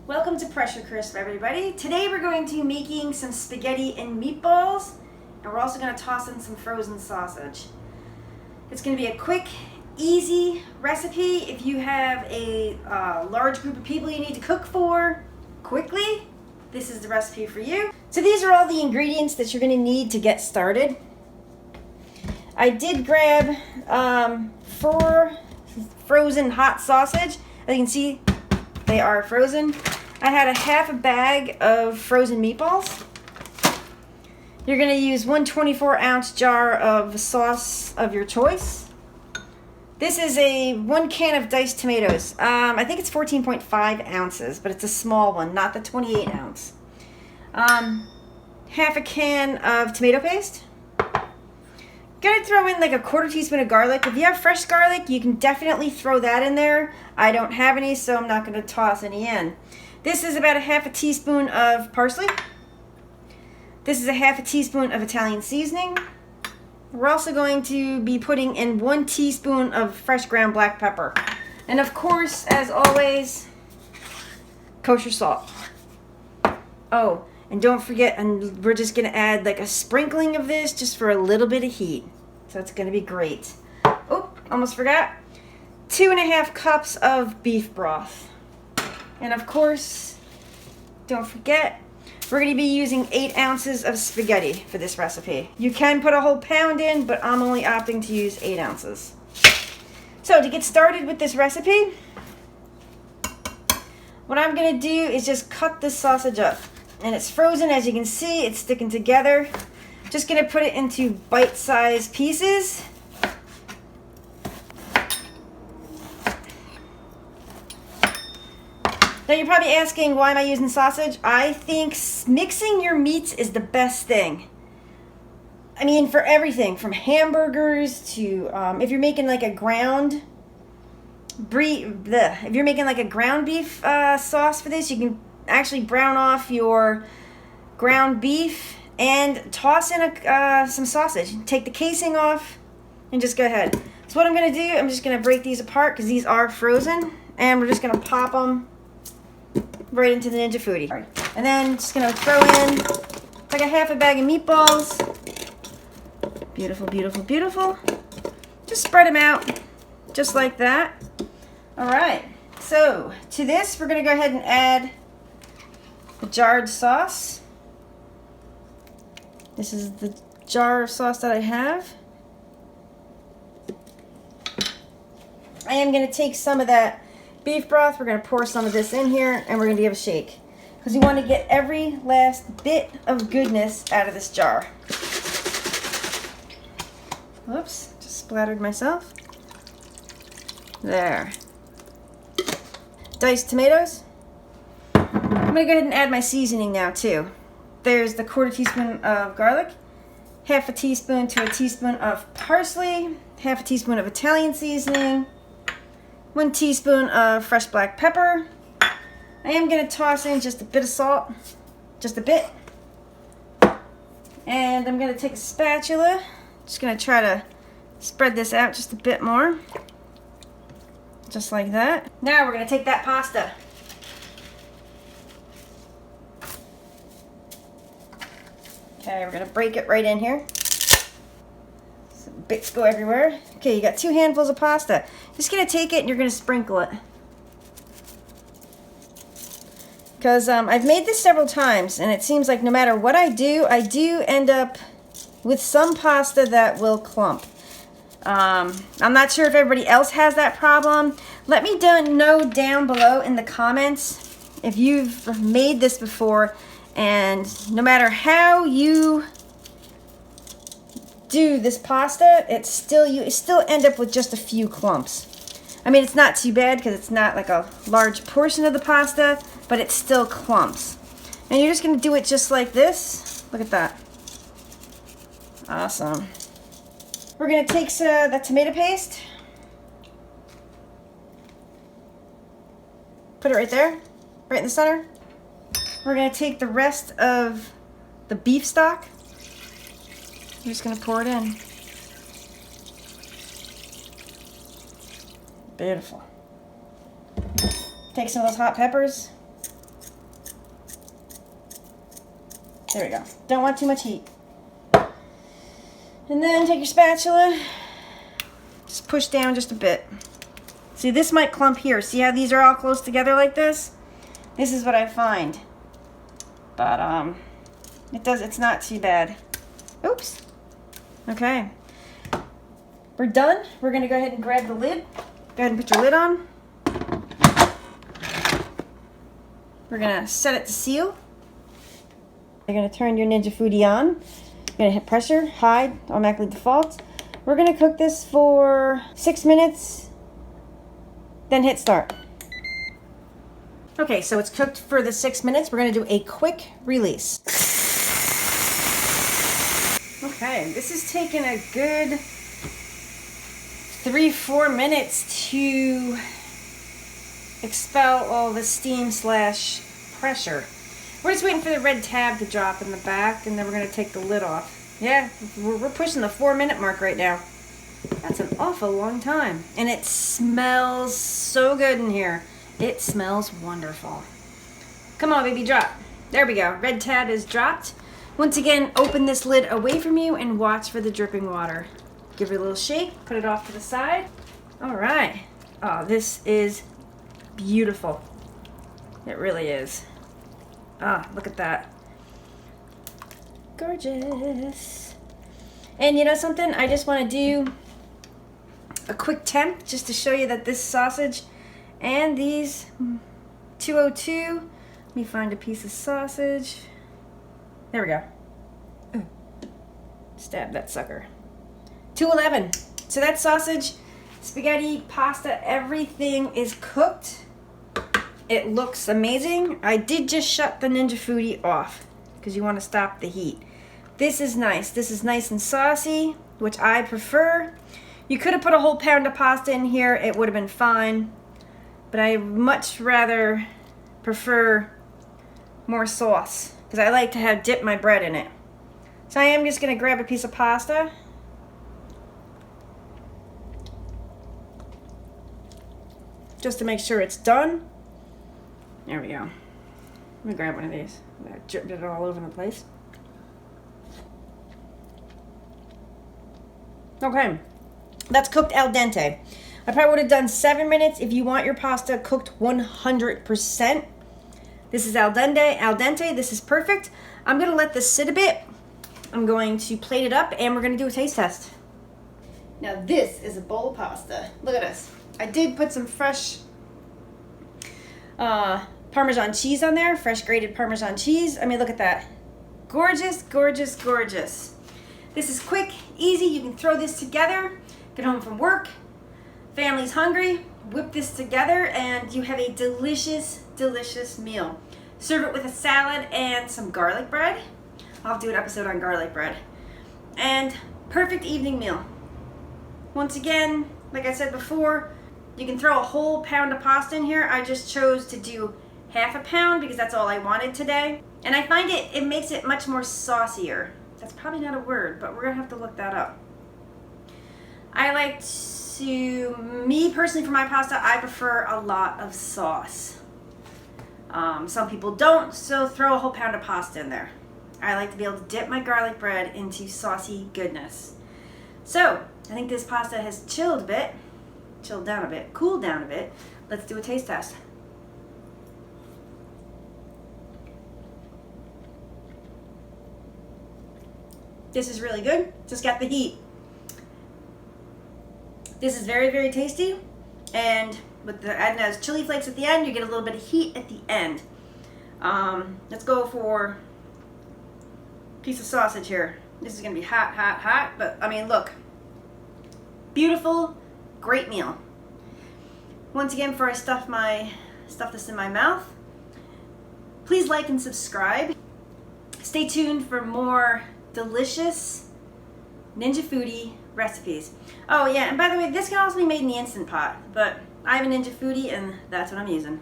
Welcome to Pressure Crisp, everybody. Today we're going to be making some spaghetti and meatballs, and we're also going to toss in some frozen sausage. It's going to be a quick, easy recipe if you have a large group of people you need to cook for quickly. This is the recipe for you. So these are all the ingredients that you're going to need to get started. I did grab 4 frozen hot sausage. As you can see, they are frozen. I had a half a bag of frozen meatballs. You're going to use 1 24-ounce jar of sauce of your choice. This is a 1 can of diced tomatoes. I think it's 14.5 ounces, but it's a small one, not the 28-ounce. Half a can of tomato paste. Gonna throw in like a 1/4 teaspoon of garlic. If you have fresh garlic, you can definitely throw that in there. I don't have any, so I'm not gonna toss any in. This is about a half a teaspoon of parsley. This is a half a teaspoon of Italian seasoning. We're also going to be putting in 1 teaspoon of fresh ground black pepper. And of course, as always, kosher salt. Oh, and don't forget, and we're just going to add like a sprinkling of this just for a little bit of heat. So it's going to be great. Oh, almost forgot. 2.5 cups of beef broth. And of course, don't forget, we're going to be using 8 ounces of spaghetti for this recipe. You can put a whole pound in, but I'm only opting to use 8 ounces. So to get started with this recipe, what I'm going to do is just cut this sausage up. And it's frozen, as you can see, it's sticking together. Just gonna put it into bite-sized pieces. Now you're probably asking, why am I using sausage? I think mixing your meats is the best thing. I mean, for everything, from hamburgers to, if you're making like a ground beef sauce for this, you can actually brown off your ground beef and toss in some sausage. Take the casing off and just go ahead. So what I'm going to do, I'm just going to break these apart because these are frozen, and we're just going to pop them right into the Ninja Foodi. And then just going to throw in like a half a bag of meatballs. Beautiful, beautiful, beautiful. Just spread them out just like that. All right, so to this we're going to go ahead and add the jarred sauce. This is the jar of sauce that I have. I am going to take some of that beef broth. We're going to pour some of this in here, and we're going to give a shake. Because we want to get every last bit of goodness out of this jar. Whoops, just splattered myself. There. Diced tomatoes. I'm going to go ahead and add my seasoning now too. There's the 1/4 teaspoon of garlic, half a teaspoon to a teaspoon of parsley, half a teaspoon of Italian seasoning, 1 teaspoon of fresh black pepper. I am going to toss in just a bit of salt, just a bit. And I'm going to take a spatula, just going to try to spread this out just a bit more. Just like that. Now we're going to take that pasta. Okay, we're going to break it right in here. Some bits go everywhere. Okay, you got 2 handfuls of pasta. Just going to take it and you're going to sprinkle it. Because I've made this several times, and it seems like no matter what I do end up with some pasta that will clump. I'm not sure if everybody else has that problem. Let me know down below in the comments if you've made this before, and no matter how you do this pasta, you still end up with just a few clumps. I mean, it's not too bad because it's not like a large portion of the pasta, but it still clumps. And you're just going to do it just like this. Look at that. Awesome. We're going to take that tomato paste, put it right there, right in the center. We're going to take the rest of the beef stock. I'm just going to pour it in. Beautiful. Take some of those hot peppers. There we go. Don't want too much heat. And then take your spatula, just push down just a bit. See, this might clump here. See how these are all close together like this? This is what I find. But it's not too bad. Oops. Okay. We're done. We're gonna go ahead and grab the lid. Go ahead and put your lid on. We're gonna set it to seal. You're gonna turn your Ninja Foodi on. You're gonna hit pressure, hide, automatically defaults. We're gonna cook this for 6 minutes, then hit start. Okay, so it's cooked for the 6 minutes. We're gonna do a quick release. Okay, this is taking a good 3-4 minutes to expel all the steam / pressure. We're just waiting for the red tab to drop in the back, and then we're going to take the lid off. Yeah, we're pushing the 4-minute mark right now. That's an awful long time. And it smells so good in here. It smells wonderful. Come on, baby, drop. There we go. Red tab is dropped. Once again, open this lid away from you and watch for the dripping water. Give it a little shake, put it off to the side. All right. Oh, this is beautiful. It really is. Ah, look at that. Gorgeous. And you know something? I just want to do a quick temp just to show you that this sausage and these 202. Let me find a piece of sausage. There we go. Ooh. Stab that sucker. 211. So that sausage, spaghetti, pasta, everything is cooked. It looks amazing. I did just shut the Ninja Foodi off because you want to stop the heat. This is nice. This is nice and saucy, which I prefer. You could have put a whole pound of pasta in here. It would have been fine. But I much rather prefer more sauce because I like to dip my bread in it. So I am just going to grab a piece of pasta. Just to make sure it's done. There we go. Let me grab one of these. I dripped it all over the place. Okay. That's cooked al dente. I probably would have done 7 minutes if you want your pasta cooked 100%. This is al dente. Al dente. This is perfect. I'm going to let this sit a bit. I'm going to plate it up and we're going to do a taste test. Now this is a bowl of pasta. Look at this. I did put some fresh Parmesan cheese on there, fresh grated Parmesan cheese. I mean, look at that. Gorgeous, gorgeous, gorgeous. This is quick, easy. You can throw this together, get home from work, family's hungry, whip this together, and you have a delicious, delicious meal. Serve it with a salad and some garlic bread. I'll do an episode on garlic bread. And perfect evening meal. Once again, like I said before, you can throw a whole pound of pasta in here. I just chose to do half a pound because that's all I wanted today. And I find it makes it much more saucier. That's probably not a word, but we're gonna have to look that up. I like to, me personally for my pasta, I prefer a lot of sauce. Some people don't, so throw a whole pound of pasta in there. I like to be able to dip my garlic bread into saucy goodness. So, I think this pasta has chilled a bit. Chilled down a bit, cooled down a bit. Let's do a taste test. This is really good. Just got the heat. This is very, very tasty. And with the adding those chili flakes at the end, you get a little bit of heat at the end. Let's go for a piece of sausage here. This is gonna be hot, hot, hot. But I mean, look. Beautiful. Great meal. Once again, before I stuff this in my mouth, please like and subscribe. Stay tuned for more delicious Ninja Foodi recipes. Oh yeah, and by the way, this can also be made in the Instant Pot, but I have a Ninja Foodi and that's what I'm using.